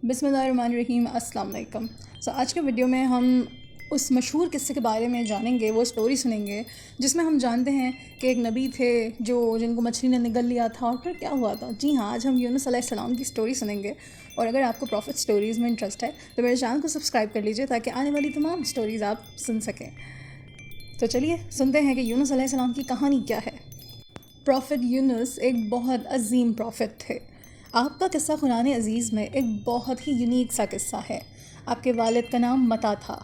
بسم اللہ الرحمن الرحیم۔ السلام علیکم۔ آج کے ویڈیو میں ہم اس مشہور قصے کے بارے میں جانیں گے، وہ اسٹوری سنیں گے جس میں ہم جانتے ہیں کہ ایک نبی تھے جن کو مچھلی نے نگل لیا تھا اور پھر کیا ہوا تھا۔ جی ہاں، آج ہم یونس علیہ السلام کی اسٹوری سنیں گے، اور اگر آپ کو پروفٹ اسٹوریز میں انٹرسٹ ہے تو میرے چینل کو سبسکرائب کر لیجیے تاکہ آنے والی تمام اسٹوریز آپ سن سکیں۔ تو چلیے سنتے ہیں کہ یونس علیہ السلام کی کہانی کیا ہے۔ پروفٹ یونس ایک بہت عظیم پروفٹ تھے۔ آپ کا قصہ قرآن عزیز میں ایک بہت ہی یونیک سا قصہ ہے۔ آپ کے والد کا نام متا تھا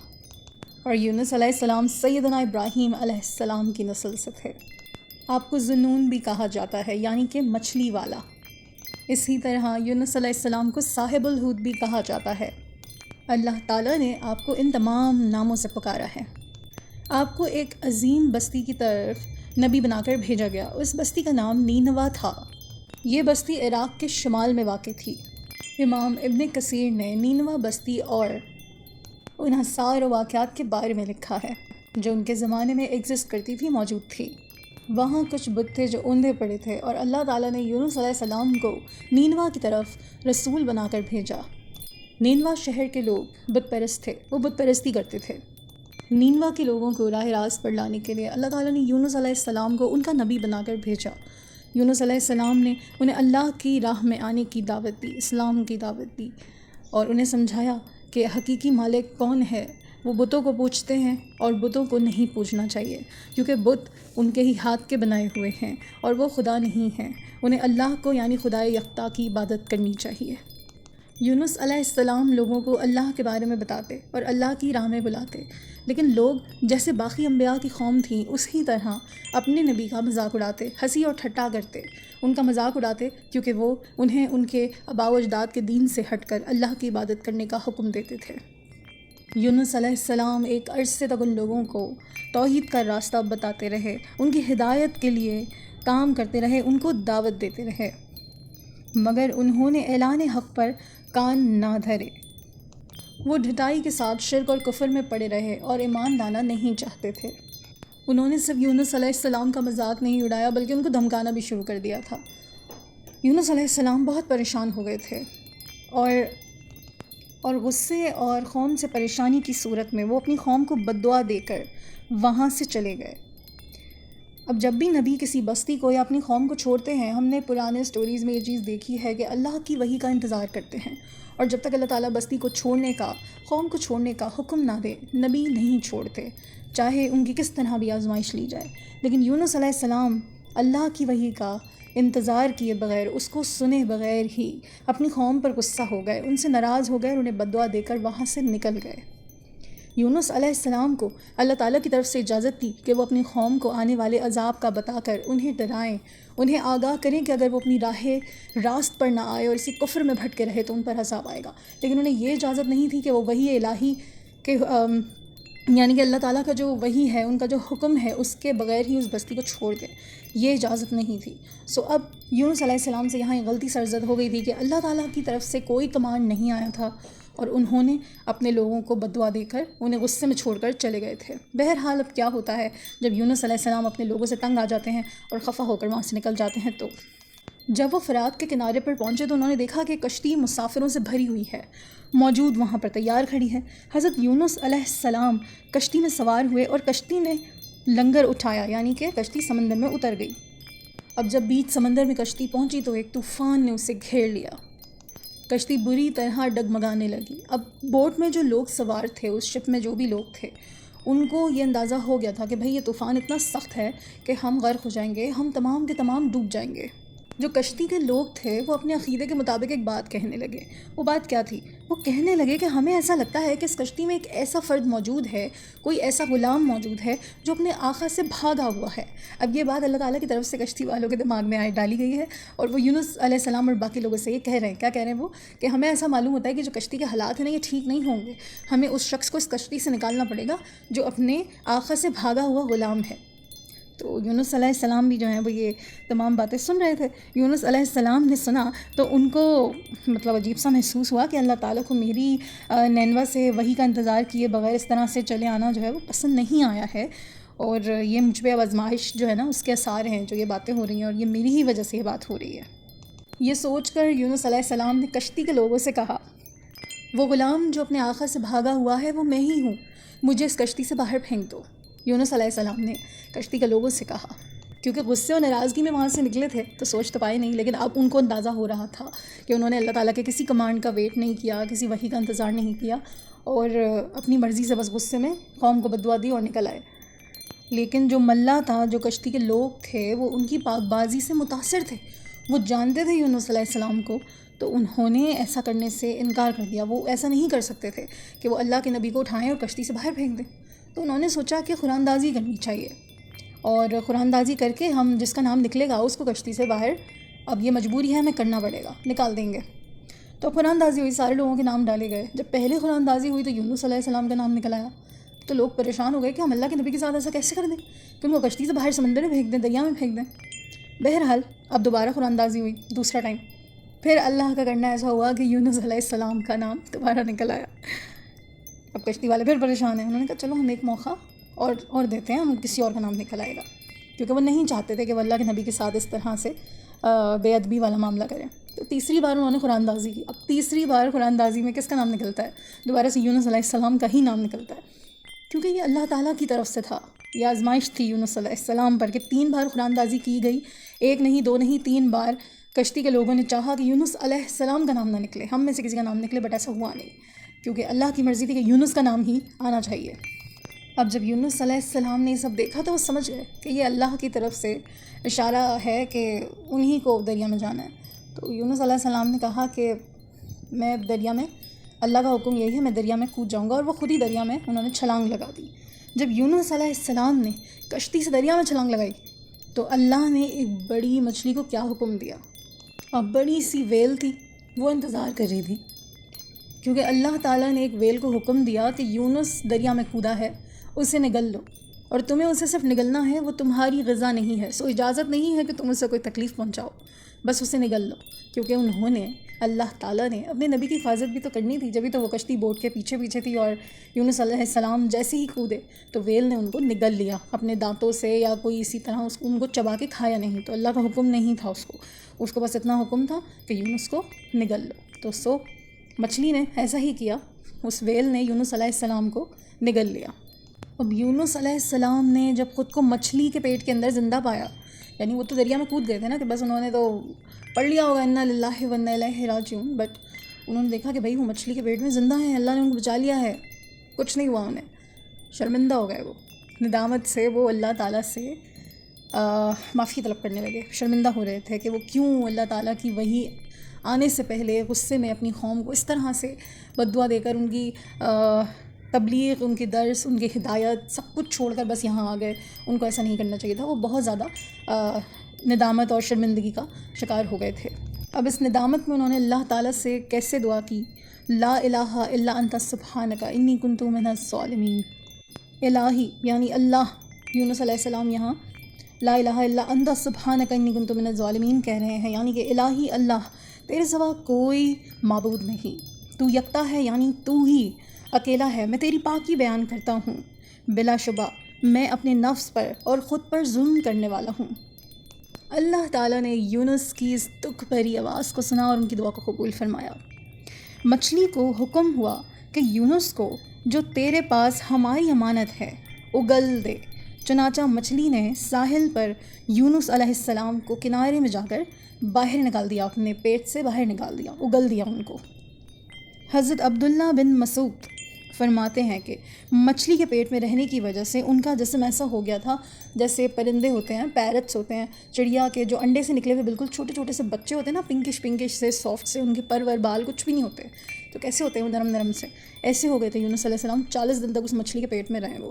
اور یونس علیہ السلام سیدنا ابراہیم علیہ السلام کی نسل سے تھے۔ آپ کو ذنون بھی کہا جاتا ہے، یعنی کہ مچھلی والا۔ اسی طرح یونس علیہ السلام کو صاحب الحوت بھی کہا جاتا ہے۔ اللہ تعالیٰ نے آپ کو ان تمام ناموں سے پکارا ہے۔ آپ کو ایک عظیم بستی کی طرف نبی بنا کر بھیجا گیا۔ اس بستی کا نام نینوا تھا۔ یہ بستی عراق کے شمال میں واقع تھی۔ امام ابن کثیر نے نینوا بستی اور ان آثار و واقعات کے بارے میں لکھا ہے جو ان کے زمانے میں ایگزسٹ کرتی تھی، موجود تھی۔ وہاں کچھ بت تھے جو اوندھے پڑے تھے، اور اللہ تعالیٰ نے یونس علیہ السلام کو نینوا کی طرف رسول بنا کر بھیجا۔ نینوا شہر کے لوگ بت پرست تھے، وہ بت پرستی کرتے تھے۔ نینوا کے لوگوں کو راہ راست پر لانے کے لیے اللہ تعالیٰ نے یونس علیہ السلام کو ان کا نبی بنا کر بھیجا۔ یونس علیہ السلام نے انہیں اللہ کی راہ میں آنے کی دعوت دی، اسلام کی دعوت دی، اور انہیں سمجھایا کہ حقیقی مالک کون ہے۔ وہ بتوں کو پوجتے ہیں اور بتوں کو نہیں پوجنا چاہیے، کیونکہ بت ان کے ہی ہاتھ کے بنائے ہوئے ہیں اور وہ خدا نہیں ہیں۔ انہیں اللہ کو یعنی خدائے یکتا کی عبادت کرنی چاہیے۔ یونس علیہ السلام لوگوں کو اللہ کے بارے میں بتاتے اور اللہ کی راہ میں بلاتے، لیکن لوگ جیسے باقی انبیاء کی قوم تھیں اسی طرح اپنے نبی کا مذاق اڑاتے، ہنسی اور ٹھٹا کرتے، ان کا مذاق اڑاتے، کیونکہ وہ انہیں ان کے آباء و اجداد کے دین سے ہٹ کر اللہ کی عبادت کرنے کا حکم دیتے تھے۔ یونس علیہ السلام ایک عرصے تک ان لوگوں کو توحید کا راستہ بتاتے رہے، ان کی ہدایت کے لیے کام کرتے رہے، ان کو دعوت دیتے رہے، مگر انہوں نے اعلان حق پر کان نہ دھرے۔ وہ ڈھٹائی کے ساتھ شرک اور کفر میں پڑے رہے اور ایمان لانا نہیں چاہتے تھے۔ انہوں نے صرف یونس علیہ السلام کا مذاق نہیں اڑایا بلکہ ان کو دھمکانا بھی شروع کر دیا تھا۔ یونس علیہ السلام بہت پریشان ہو گئے تھے اور غصے اور قوم سے پریشانی کی صورت میں وہ اپنی قوم کو بد دعا دے کر وہاں سے چلے گئے۔ اب جب بھی نبی کسی بستی کو یا اپنی قوم کو چھوڑتے ہیں، ہم نے پرانے سٹوریز میں یہ چیز دیکھی ہے کہ اللہ کی وحی کا انتظار کرتے ہیں، اور جب تک اللہ تعالیٰ بستی کو چھوڑنے کا، قوم کو چھوڑنے کا حکم نہ دے، نبی نہیں چھوڑتے، چاہے ان کی کس طرح بھی آزمائش لی جائے۔ لیکن یونس علیہ السلام اللہ کی وحی کا انتظار کیے بغیر، اس کو سنے بغیر ہی اپنی قوم پر غصہ ہو گئے، ان سے ناراض ہو گئے اور انہیں بد دعا دے کر وہاں سے نکل گئے۔ یونس علیہ السلام کو اللہ تعالیٰ کی طرف سے اجازت تھی کہ وہ اپنی قوم کو آنے والے عذاب کا بتا کر انہیں ڈرائیں، انہیں آگاہ کریں کہ اگر وہ اپنی راہ راست پر نہ آئے اور اسی کفر میں بھٹکے رہے تو ان پر عذاب آئے گا۔ لیکن انہیں یہ اجازت نہیں تھی کہ وہ وحی الہی کے یعنی کہ اللہ تعالیٰ کا جو وحی ہے، ان کا جو حکم ہے، اس کے بغیر ہی اس بستی کو چھوڑ دیں، یہ اجازت نہیں تھی۔ اب یونس علیہ السلام سے یہاں ایک غلطی سرزد ہو گئی تھی کہ اللہ تعالیٰ کی طرف سے کوئی کمانڈ نہیں آیا تھا، اور انہوں نے اپنے لوگوں کو بد دعا دے کر انہیں غصے میں چھوڑ کر چلے گئے تھے۔ بہرحال اب کیا ہوتا ہے جب یونس علیہ السلام اپنے لوگوں سے تنگ آ جاتے ہیں اور خفا ہو کر وہاں سے نکل جاتے ہیں، تو جب وہ فرات کے کنارے پر پہنچے تو انہوں نے دیکھا کہ کشتی مسافروں سے بھری ہوئی ہے، موجود وہاں پر تیار کھڑی ہے۔ حضرت یونس علیہ السلام کشتی میں سوار ہوئے اور کشتی نے لنگر اٹھایا، یعنی کہ کشتی سمندر میں اتر گئی۔ اب جب بیچ سمندر میں کشتی پہنچی تو ایک طوفان نے اسے گھیر لیا، کشتی بری طرح ڈگمگانے لگی۔ اب بوٹ میں جو لوگ سوار تھے، اس شپ میں جو بھی لوگ تھے، ان کو یہ اندازہ ہو گیا تھا کہ بھئی یہ طوفان اتنا سخت ہے کہ ہم غرق ہو جائیں گے، ہم تمام کے تمام ڈوب جائیں گے۔ جو کشتی کے لوگ تھے وہ اپنے عقیدے کے مطابق ایک بات کہنے لگے۔ وہ بات کیا تھی؟ وہ کہنے لگے کہ ہمیں ایسا لگتا ہے کہ اس کشتی میں ایک ایسا فرد موجود ہے، کوئی ایسا غلام موجود ہے جو اپنے آقا سے بھاگا ہوا ہے۔ اب یہ بات اللہ تعالیٰ کی طرف سے کشتی والوں کے دماغ میں ڈالی گئی ہے، اور وہ یونس علیہ السلام اور باقی لوگوں سے یہ کہہ رہے ہیں، کیا کہہ رہے ہیں وہ، کہ ہمیں ایسا معلوم ہوتا ہے کہ جو کشتی کے حالات ہیں نا، یہ ٹھیک نہیں ہوں گے، ہمیں اس شخص کو اس کشتی سے نکالنا پڑے گا جو اپنے آقا سے بھاگا ہوا غلام ہے۔ تو یونس علیہ السلام بھی جو ہیں وہ یہ تمام باتیں سن رہے تھے۔ یونس علیہ السلام نے سنا تو ان کو عجیب سا محسوس ہوا کہ اللہ تعالیٰ کو میری نینوا سے وحی کا انتظار کیے بغیر اس طرح سے چلے آنا جو ہے وہ پسند نہیں آیا ہے، اور یہ مجھ پہ اب آزمائش جو ہے نا اس کے آثار ہیں جو یہ باتیں ہو رہی ہیں، اور یہ میری ہی وجہ سے یہ بات ہو رہی ہے۔ یہ سوچ کر یونس علیہ السلام نے کشتی کے لوگوں سے کہا وہ غلام جو اپنے آقا سے بھاگا ہوا ہے وہ میں ہی ہوں، مجھے اس کشتی سے باہر پھینک دو۔ یونس علیہ السلام نے کشتی کے لوگوں سے کہا، کیونکہ غصے اور ناراضگی میں وہاں سے نکلے تھے تو سوچ تو پائے نہیں، لیکن اب ان کو اندازہ ہو رہا تھا کہ انہوں نے اللہ تعالیٰ کے کسی کمانڈ کا ویٹ نہیں کیا، کسی وحی کا انتظار نہیں کیا، اور اپنی مرضی سے بس غصے میں قوم کو بد دعا دی اور نکل آئے۔ لیکن جو ملا تھا، جو کشتی کے لوگ تھے، وہ ان کی پاک بازی سے متاثر تھے، وہ جانتے تھے یونس علیہ السلام کو، تو انہوں نے ایسا کرنے سے انکار کر دیا۔ وہ ایسا نہیں کر سکتے تھے کہ وہ اللہ کے نبی کو اٹھائیں اور کشتی سے باہر پھینک دیں، تو انہوں نے سوچا کہ قرآن اندازی کرنی چاہیے، اور قرآن اندازی کر کے ہم جس کا نام نکلے گا اس کو کشتی سے باہر، اب یہ مجبوری ہے، ہمیں کرنا پڑے گا، نکال دیں گے۔ تو قرآن اندازی ہوئی، سارے لوگوں کے نام ڈالے گئے۔ جب پہلے قرآن اندازی ہوئی تو یونس علیہ السلام کا نام نکل آیا، تو لوگ پریشان ہو گئے کہ ہم اللہ کے نبی کے ساتھ ایسا کیسے کر دیں کہ ان کو کشتی سے باہر سمندر میں پھینک دیں، دریا میں پھینک دیں۔ بہرحال اب دوبارہ قرآن اندازی ہوئی دوسرا ٹائم، پھر اللہ کا کرنا ایسا ہوا کہ یونس علیہ السلام کا نام دوبارہ نکل آیا۔ اب کشتی والے پھر پریشان ہیں، انہوں نے کہا چلو ہم ایک موقع اور دیتے ہیں، ہم کسی اور کا نام نکل آئے گا، کیونکہ وہ نہیں چاہتے تھے کہ وہ اللہ کے نبی کے ساتھ اس طرح سے بے ادبی والا معاملہ کریں۔ تو تیسری بار انہوں نے قرآن اندازی کی۔ اب تیسری بار قرآن اندازی میں کس کا نام نکلتا ہے؟ دوبارہ سے یونس علیہ السلام کا ہی نام نکلتا ہے، کیونکہ یہ اللہ تعالیٰ کی طرف سے تھا، یہ آزمائش تھی یونس علیہ السلام پر کہ 3 بار قرآن اندازی کی گئی، 1 نہیں 2 نہیں 3 بار کشتی کے لوگوں نے چاہا کہ یونس علیہ السلام کا نام نہ نکلے، ہم میں سے کسی کا نام نکلے، بٹ ایسا ہوا نہیں، کیونکہ اللہ کی مرضی تھی کہ یونس کا نام ہی آنا چاہیے۔ اب جب یونس علیہ السلام نے یہ سب دیکھا تو وہ سمجھ گئے کہ یہ اللہ کی طرف سے اشارہ ہے کہ انہی کو دریا میں جانا ہے۔ تو یونس علیہ السلام نے کہا کہ میں دریا میں، اللہ کا حکم یہی ہے، میں دریا میں کود جاؤں گا، اور وہ خود ہی دریا میں انہوں نے چھلانگ لگا دی۔ جب یونس علیہ السلام نے کشتی سے دریا میں چھلانگ لگائی تو اللہ نے ایک بڑی مچھلی کو کیا حکم دیا، اور بڑی سی ویل تھی، وہ انتظار کر رہی تھی، کیونکہ اللہ تعالیٰ نے ایک ویل کو حکم دیا کہ یونس دریا میں کودا ہے، اسے نگل لو، اور تمہیں اسے صرف نگلنا ہے، وہ تمہاری غذا نہیں ہے، سو اجازت نہیں ہے کہ تم اسے کوئی تکلیف پہنچاؤ، بس اسے نگل لو، کیونکہ انہوں نے، اللہ تعالیٰ نے اپنے نبی کی حفاظت بھی تو کرنی تھی، جبھی تو وہ کشتی بوٹ کے پیچھے پیچھے تھی، اور یونس علیہ السلام جیسے ہی کودے تو ویل نے ان کو نگل لیا اپنے دانتوں سے، یا کوئی اسی طرح ان کو چبا کے کھایا نہیں، تو اللہ کا حکم نہیں تھا اس کو بس اتنا حکم تھا کہ یونس کو نگل لو۔ تو سو مچھلی نے ایسا ہی کیا، اس ویل نے یونس علیہ السلام کو نگل لیا۔ اب یونس علیہ السلام نے جب خود کو مچھلی کے پیٹ کے اندر زندہ پایا، یعنی وہ تو دریا میں کود گئے تھے نا، کہ بس انہوں نے تو پڑھ لیا ہوگا انا للہ و انا الیہ راجعون، بٹ انہوں نے دیکھا کہ بھائی وہ مچھلی کے پیٹ میں زندہ ہیں، اللہ نے ان کو بچا لیا ہے، کچھ نہیں ہوا انہیں، شرمندہ ہو گئے، وہ ندامت سے وہ اللہ تعالیٰ سے معافی طلب کرنے لگے، شرمندہ ہو رہے تھے کہ وہ کیوں اللہ تعالیٰ کی وحی آنے سے پہلے غصے میں اپنی قوم کو اس طرح سے بد دعا دے کر ان کی تبلیغ، ان کی درس، ان کی ہدایت سب کچھ چھوڑ کر بس یہاں آ گئے، ان کو ایسا نہیں کرنا چاہیے تھا۔ وہ بہت زیادہ ندامت اور شرمندگی کا شکار ہو گئے تھے۔ اب اس ندامت میں انہوں نے اللہ تعالیٰ سے کیسے دعا کی، لا الہ الا انت سبحانک انی کنت من الظالمین۔ الہی یعنی اللہ، یونس علیہ السلام یہاں لا الہ الا انت سبحانک انی کنت من الظالمین کہہ رہے ہیں، یعنی کہ الہی اللہ، تیرے سوا کوئی معبود نہیں، تو یکتا ہے، یعنی تو ہی اکیلا ہے، میں تیری پاکی بیان کرتا ہوں، بلا شبہ میں اپنے نفس پر اور خود پر ظلم کرنے والا ہوں۔ اللہ تعالیٰ نے یونس کی اس دکھ بھری آواز کو سنا اور ان کی دعا کو قبول فرمایا۔ مچھلی کو حکم ہوا کہ یونس کو، جو تیرے پاس ہماری امانت ہے، اگل دے۔ چنانچہ مچھلی نے ساحل پر یونس علیہ السلام کو کنارے میں جا کر باہر نکال دیا، اپنے پیٹ سے باہر نکال دیا، اگل دیا ان کو۔ حضرت عبداللہ بن مسعود فرماتے ہیں کہ مچھلی کے پیٹ میں رہنے کی وجہ سے ان کا جسم ایسا ہو گیا تھا جیسے پرندے ہوتے ہیں، پیرٹس ہوتے ہیں، چڑیا کے جو انڈے سے نکلے ہوئے بالکل چھوٹے چھوٹے سے بچے ہوتے ہیں نا، پنکش سے، سافٹ سے، ان کے پر ور بال کچھ بھی نہیں ہوتے، تو کیسے ہوتے ہیں وہ نرم نرم سے، ایسے ہو گئے تھے یونس علیہ السلام۔ 40 دن تک اس مچھلی کے پیٹ میں رہے وہ۔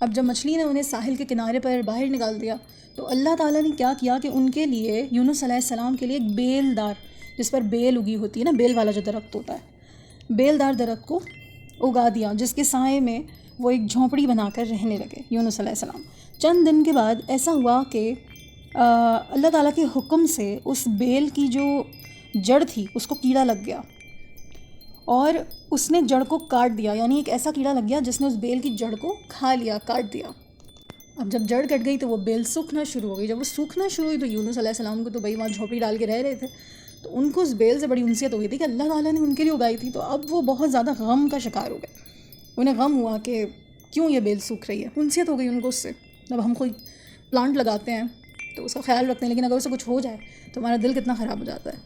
اب جب مچھلی نے انہیں ساحل کے کنارے پر باہر نکال دیا تو اللہ تعالیٰ نے کیا کیا کہ ان کے لیے، یونس علیہ السلام کے لیے، ایک بیل دار، جس پر بیل اگی ہوتی ہے نا، بیل والا جو درخت ہوتا ہے، بیل دار درخت کو اگا دیا، جس کے سائے میں وہ ایک جھونپڑی بنا کر رہنے لگے یونس علیہ السلام۔ چند دن کے بعد ایسا ہوا کہ اللہ تعالیٰ کے حکم سے اس بیل کی جو جڑ تھی اس کو کیڑا لگ گیا، اور اس نے جڑ کو کاٹ دیا، یعنی ایک ایسا کیڑا لگ گیا جس نے اس بیل کی جڑ کو کھا لیا، کاٹ دیا۔ اب جب جڑ کٹ گئی تو وہ بیل سوکھنا شروع ہو گئی۔ جب وہ سوکھنا شروع ہوئی تو یونس علیہ السلام کو تو بھائی وہاں جھونپڑی ڈال کے رہ رہے تھے، تو ان کو اس بیل سے بڑی انسیت ہو گئی تھی کہ اللہ تعالیٰ نے ان کے لیے اگائی تھی، تو اب وہ بہت زیادہ غم کا شکار ہو گئے. انہیں غم ہوا کہ کیوں یہ بیل سوکھ رہی ہے، انسیت ہو گئی ان کو اس سے. جب ہم کوئی پلانٹ لگاتے ہیں تو اس کا خیال رکھتے ہیں، لیکن اگر اسے کچھ ہو جائے تو ہمارا دل کتنا خراب ہو جاتا ہے.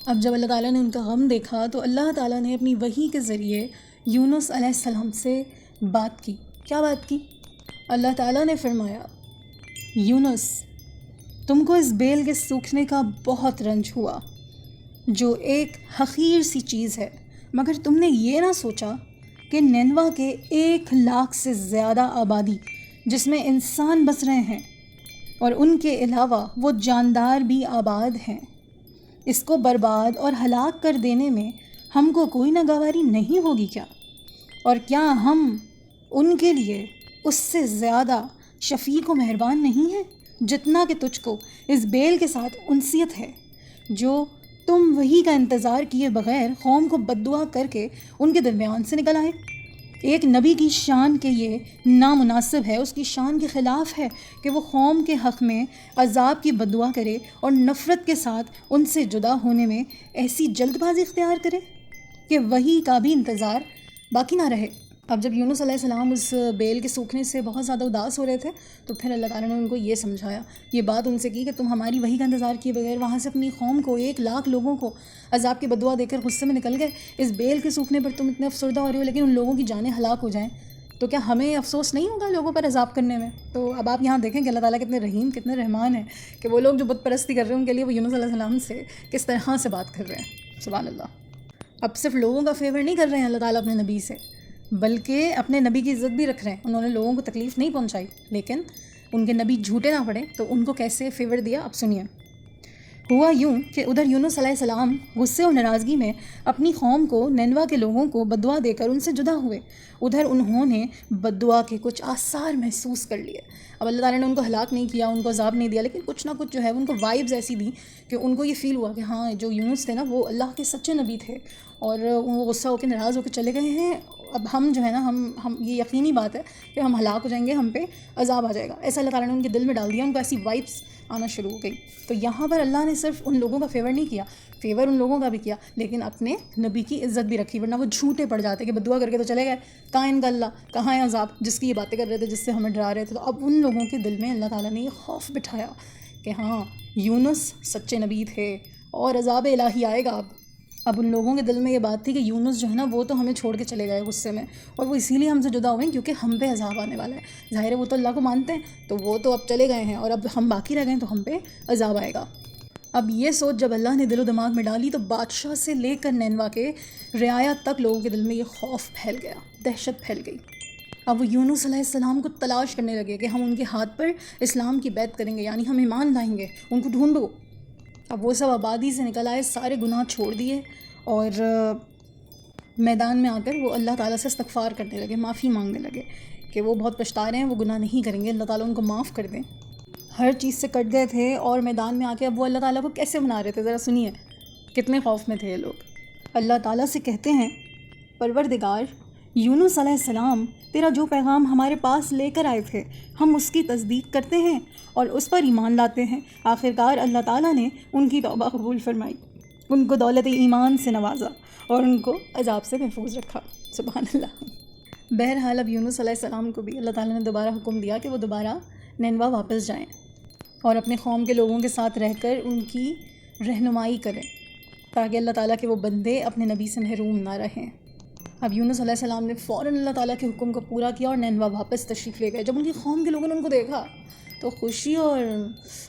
اب جب اللہ تعالیٰ نے ان کا غم دیکھا تو اللہ تعالیٰ نے اپنی وحی کے ذریعے یونس علیہ السلام سے بات کی. کیا بات کی؟ اللہ تعالیٰ نے فرمایا، یونس تم کو اس بیل کے سوکھنے کا بہت رنج ہوا، جو ایک حقیر سی چیز ہے، مگر تم نے یہ نہ سوچا کہ نینوا کے 1,00,000 سے زیادہ آبادی جس میں انسان بس رہے ہیں، اور ان کے علاوہ وہ جاندار بھی آباد ہیں، اس کو برباد اور ہلاک کر دینے میں ہم کو کوئی ناگواری نہیں ہوگی کیا؟ اور کیا ہم ان کے لیے اس سے زیادہ شفیق و مہربان نہیں ہیں، جتنا کہ تجھ کو اس بیل کے ساتھ انسیت ہے، جو تم وہی کا انتظار کیے بغیر قوم کو بددعا کر کے ان کے درمیان سے نکل آئے. ایک نبی کی شان کے یہ نامناسب ہے، اس کی شان کے خلاف ہے کہ وہ قوم کے حق میں عذاب کی بددعا کرے اور نفرت کے ساتھ ان سے جدا ہونے میں ایسی جلد بازی اختیار کرے کہ وہی کا بھی انتظار باقی نہ رہے. اب جب یونس علیہ السلام اس بیل کے سوکھنے سے بہت زیادہ اداس ہو رہے تھے تو پھر اللہ تعالیٰ نے ان کو یہ سمجھایا، یہ بات ان سے کی کہ تم ہماری وحی کا انتظار کیے بغیر وہاں سے اپنی قوم کو 1,00,000 لوگوں کو عذاب کی بددعا دے کر غصے میں نکل گئے. اس بیل کے سوکھنے پر تم اتنے افسردہ ہو رہے ہو، لیکن ان لوگوں کی جانیں ہلاک ہو جائیں تو کیا ہمیں افسوس نہیں ہوگا لوگوں پر عذاب کرنے میں؟ تو اب آپ یہاں دیکھیں کہ اللہ تعالیٰ کتنے رحیم کتنے رحمان ہیں کہ وہ لوگ جو بت پرستی کر رہے ہیں ان کے لیے وہ یونس علیہ السلام سے کس طرح سے بات کر رہے ہیں. سبحان اللہ. اب صرف لوگوں کا فیور نہیں کر رہے ہیں اللہ تعالیٰ اپنے نبی سے، بلکہ اپنے نبی کی عزت بھی رکھ رہے ہیں. انہوں نے لوگوں کو تکلیف نہیں پہنچائی، لیکن ان کے نبی جھوٹے نہ پڑے تو ان کو کیسے فیور دیا اب سنیے. ہوا یوں کہ ادھر یونس علیہ السلام غصے اور ناراضگی میں اپنی قوم کو، نینوا کے لوگوں کو بددعا دے کر ان سے جدا ہوئے. ادھر انہوں نے بددعا کے کچھ آثار محسوس کر لیے. اب اللہ تعالیٰ نے ان کو ہلاک نہیں کیا، ان کو عذاب نہیں دیا، لیکن کچھ نہ کچھ جو ہے ان کو وائبز ایسی دی کہ ان کو یہ فیل ہوا کہ ہاں جو یونس تھے نا وہ اللہ کے سچے نبی تھے، اور وہ غصہ ہو کے ناراض ہو کے چلے گئے ہیں. اب ہم جو ہے نا ہم یہ یقینی بات ہے کہ ہم ہلاک ہو جائیں گے، ہم پہ عذاب آ جائے گا. ایسا اللہ تعالیٰ نے ان کے دل میں ڈال دیا، ان کو ایسی وائبس آنا شروع ہو گئی. تو یہاں پر اللہ نے صرف ان لوگوں کا فیور نہیں کیا، فیور ان لوگوں کا بھی کیا، لیکن اپنے نبی کی عزت بھی رکھی، ورنہ وہ جھوٹے پڑ جاتے کہ بددعا کر کے تو چلے گئے، کہاں ان کا اللہ، کہاں ہے عذاب جس کی یہ باتیں کر رہے تھے، جس سے ہمیں ڈرا رہے تھے. تو اب ان لوگوں کے دل میں اللہ تعالیٰ نے یہ خوف بٹھایا کہ ہاں یونس سچے نبی تھے اور عذاب الہی آئے گا. اب ان لوگوں کے دل میں یہ بات تھی کہ یونس جو ہے نا وہ تو ہمیں چھوڑ کے چلے گئے غصے میں، اور وہ اسی لیے ہم سے جدا ہوئے ہیں کیونکہ ہم پہ عذاب آنے والا ہے. ظاہر ہے وہ تو اللہ کو مانتے ہیں، تو وہ تو اب چلے گئے ہیں، اور اب ہم باقی رہ گئے تو ہم پہ عذاب آئے گا. اب یہ سوچ جب اللہ نے دل و دماغ میں ڈالی تو بادشاہ سے لے کر نینوا کے رعایا تک لوگوں کے دل میں یہ خوف پھیل گیا، دہشت پھیل گئی. اب وہ یونس علیہ السلام کو تلاش کرنے لگے کہ ہم ان کے ہاتھ پر اسلام کی بیعت کریں گے، یعنی ہم ایمان لائیں گے، ان کو ڈھونڈو. اب وہ سب آبادی سے نکل آئے، سارے گناہ چھوڑ دیے، اور میدان میں آ کر وہ اللہ تعالیٰ سے استغفار کرنے لگے، معافی مانگنے لگے کہ وہ بہت پچھتا رہے ہیں، وہ گناہ نہیں کریں گے، اللہ تعالیٰ ان کو معاف کر دیں. ہر چیز سے کٹ گئے تھے اور میدان میں آ کے اب وہ اللہ تعالیٰ کو کیسے منا رہے تھے، ذرا سنیے کتنے خوف میں تھے یہ لوگ. اللہ تعالیٰ سے کہتے ہیں، پروردگار یونس علیہ السلام تیرا جو پیغام ہمارے پاس لے کر آئے تھے ہم اس کی تصدیق کرتے ہیں اور اس پر ایمان لاتے ہیں. آخرکار اللہ تعالیٰ نے ان کی توبہ قبول فرمائی، ان کو دولت ایمان سے نوازا اور ان کو عذاب سے محفوظ رکھا. سبحان اللہ. بہرحال اب یونس علیہ السلام کو بھی اللہ تعالیٰ نے دوبارہ حکم دیا کہ وہ دوبارہ نینوا واپس جائیں اور اپنے قوم کے لوگوں کے ساتھ رہ کر ان کی رہنمائی کریں تاکہ اللہ تعالیٰ کے وہ بندے اپنے نبی سے محروم نہ رہیں. اب یونس علیہ السلام نے فوراً اللہ تعالیٰ کے حکم کو پورا کیا اور نینوا واپس تشریف لے گئے. جب ان کی قوم کے لوگوں نے ان کو دیکھا تو خوشی اور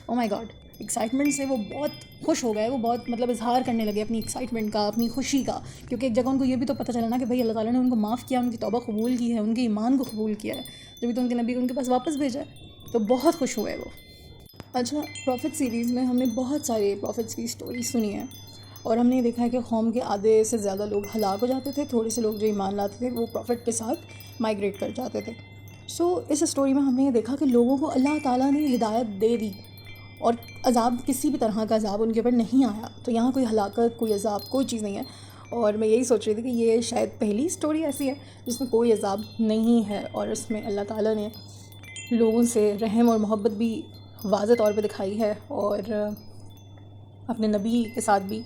او مائی گاڈ ایکسائٹمنٹ سے وہ بہت خوش ہو گئے، وہ بہت اظہار کرنے لگے اپنی ایکسائٹمنٹ کا، اپنی خوشی کا، کیونکہ ایک جگہ ان کو یہ بھی تو پتہ چلا نا کہ بھائی اللہ تعالیٰ نے ان کو معاف کیا، ان کی توبہ قبول کی ہے، ان کے ایمان کو قبول کیا ہے، جبھی تو ان کے نبی کو ان کے پاس واپس بھیجا ہے. تو بہت خوش ہوئے وہ. اچھا، پروفٹ سیریز میں ہم نے بہت سارے پروفٹس کی اسٹوری سنی ہے اور ہم نے دیکھا ہے کہ قوم کے آدھے سے زیادہ لوگ ہلاک ہو جاتے تھے، تھوڑے سے لوگ جو ایمان لاتے تھے وہ پروفٹ کے ساتھ مائیگریٹ کر جاتے تھے. اس اسٹوری میں ہم نے یہ دیکھا کہ لوگوں کو اللہ تعالیٰ نے ہدایت دے دی اور عذاب کسی بھی طرح کا عذاب ان کے اوپر نہیں آیا. تو یہاں کوئی ہلاکت، کوئی عذاب، کوئی چیز نہیں ہے. اور میں یہی سوچ رہی تھی کہ یہ شاید پہلی اسٹوری ایسی ہے جس میں کوئی عذاب نہیں ہے اور اس میں اللہ تعالیٰ نے لوگوں سے رحم اور محبت بھی واضح طور پہ دکھائی ہے اور اپنے نبی کے ساتھ بھی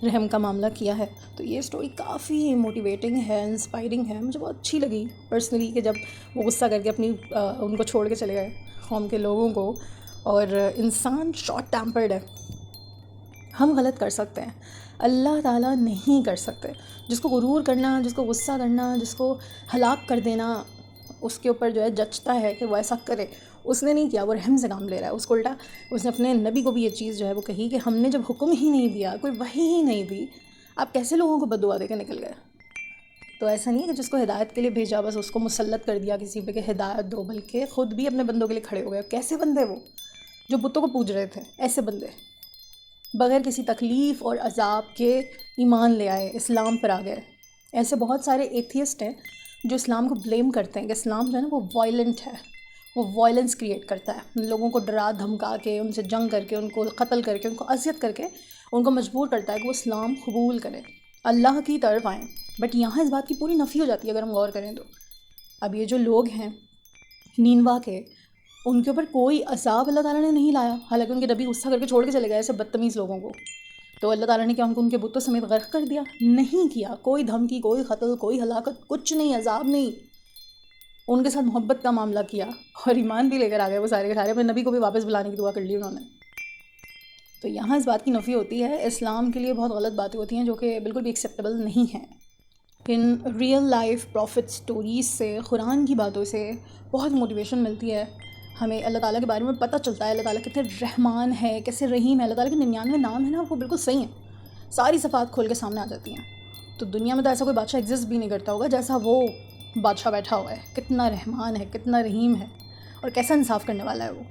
رحم کا معاملہ کیا ہے. تو یہ اسٹوری کافی موٹیویٹنگ ہے، انسپائرنگ ہے، مجھے بہت اچھی لگی پرسنلی کہ جب وہ غصہ کر کے ان کو چھوڑ کے چلے گئے قوم کے لوگوں کو. اور انسان شارٹ ٹیمپرڈ ہے، ہم غلط کر سکتے ہیں، اللہ تعالیٰ نہیں کر سکتے. جس کو غرور کرنا، جس کو غصہ کرنا، جس کو ہلاک کر دینا، اس کے اوپر جو ہے جچتا ہے کہ وہ ایسا کرے، اس نے نہیں کیا، وہ رحم سے کام لے رہا ہے. اس کو الٹا اس نے اپنے نبی کو بھی یہ چیز جو ہے وہ کہی کہ ہم نے جب حکم ہی نہیں دیا، کوئی وحی ہی نہیں دی، آپ کیسے لوگوں کو بد دعا دے کے نکل گئے. تو ایسا نہیں ہے کہ جس کو ہدایت کے لیے بھیجا بس اس کو مسلط کر دیا کسی پہ کہ ہدایت دو، بلکہ خود بھی اپنے بندوں کے لیے کھڑے ہو گئے. کیسے بندے وہ جو بتوں کو پوج رہے تھے، ایسے بندے بغیر کسی تکلیف اور عذاب کے ایمان لے آئے، اسلام پر آ گئے. ایسے بہت سارے ایتھیسٹ ہیں جو اسلام کو بلیم کرتے ہیں کہ اسلام جو ہے نا وہ وائلنٹ ہے، وہ وائلنس کریٹ کرتا ہے، لوگوں کو ڈرا دھمکا کے، ان سے جنگ کر کے، ان کو قتل کر کے، ان کو اذیت کر کے ان کو مجبور کرتا ہے کہ وہ اسلام قبول کریں، اللہ کی طرف آئیں. بٹ یہاں اس بات کی پوری نفی ہو جاتی ہے اگر ہم غور کریں تو. اب یہ جو لوگ ہیں نینوا کے، ان کے اوپر کوئی عذاب اللہ تعالیٰ نے نہیں لایا، حالانکہ ان کے نبی غصہ کر کے چھوڑ کے چلے گئے ایسے بدتمیز لوگوں کو. تو اللہ تعالیٰ نے کیا ان کو ان کے بتوں سمیت غرق کر دیا؟ نہیں کیا. کوئی دھمکی، کوئی قتل، کوئی ہلاکت، کچھ نہیں، عذاب نہیں. ان کے ساتھ محبت کا معاملہ کیا اور ایمان بھی لے کر آ گئے وہ سارے کے سارے. اپنے نبی کو بھی واپس بلانے کی دعا کر لی انہوں نے. تو یہاں اس بات کی نفی ہوتی ہے، اسلام کے لیے بہت غلط باتیں ہوتی ہیں جو کہ بالکل بھی ایکسیپٹیبل نہیں ہیں. ان ریئل لائف پروفٹ سٹوریز سے، قرآن کی باتوں سے بہت موٹیویشن ملتی ہے. ہمیں اللہ تعالیٰ کے بارے میں پتہ چلتا ہے اللہ تعالیٰ کتنے رحمان ہے، کیسے رحیم ہے. اللہ تعالیٰ کے 99 نام ہیں نا، وہ بالکل صحیح ہیں، ساری صفات کھول کے سامنے آ جاتی ہیں. تو دنیا میں تو ایسا کوئی بادشاہ ایگزسٹ بھی نہیں کرتا ہوگا جیسا وہ بادشاہ بیٹھا ہوا ہے. کتنا رحمان ہے، کتنا رحیم ہے، اور کیسا انصاف کرنے والا ہے وہ،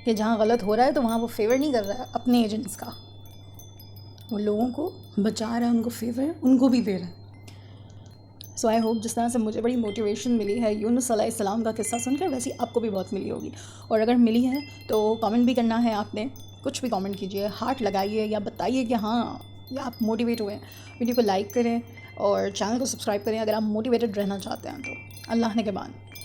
کہ جہاں غلط ہو رہا ہے تو وہاں وہ فیور نہیں کر رہا ہے اپنے ایجنٹس کا، وہ لوگوں کو بچا رہا ہے، ان کو فیور ان کو بھی دے رہا ہے. سو آئی ہوپ جس طرح سے مجھے بڑی موٹیویشن ملی ہے یونس علیہ السلام کا قصہ سن کر، ویسی آپ کو بھی بہت ملی ہوگی. اور اگر ملی ہے تو کامنٹ بھی کرنا ہے آپ نے، کچھ بھی کامنٹ کیجیے، ہارٹ لگائیے یا بتائیے کہ ہاں یا آپ موٹیویٹ ہوئے ہیں. ویڈیو کو لائک کریں اور چینل کو سبسکرائب کریں اگر آپ موٹیویٹڈ رہنا چاہتے ہیں تو. اللہ نے کے بعد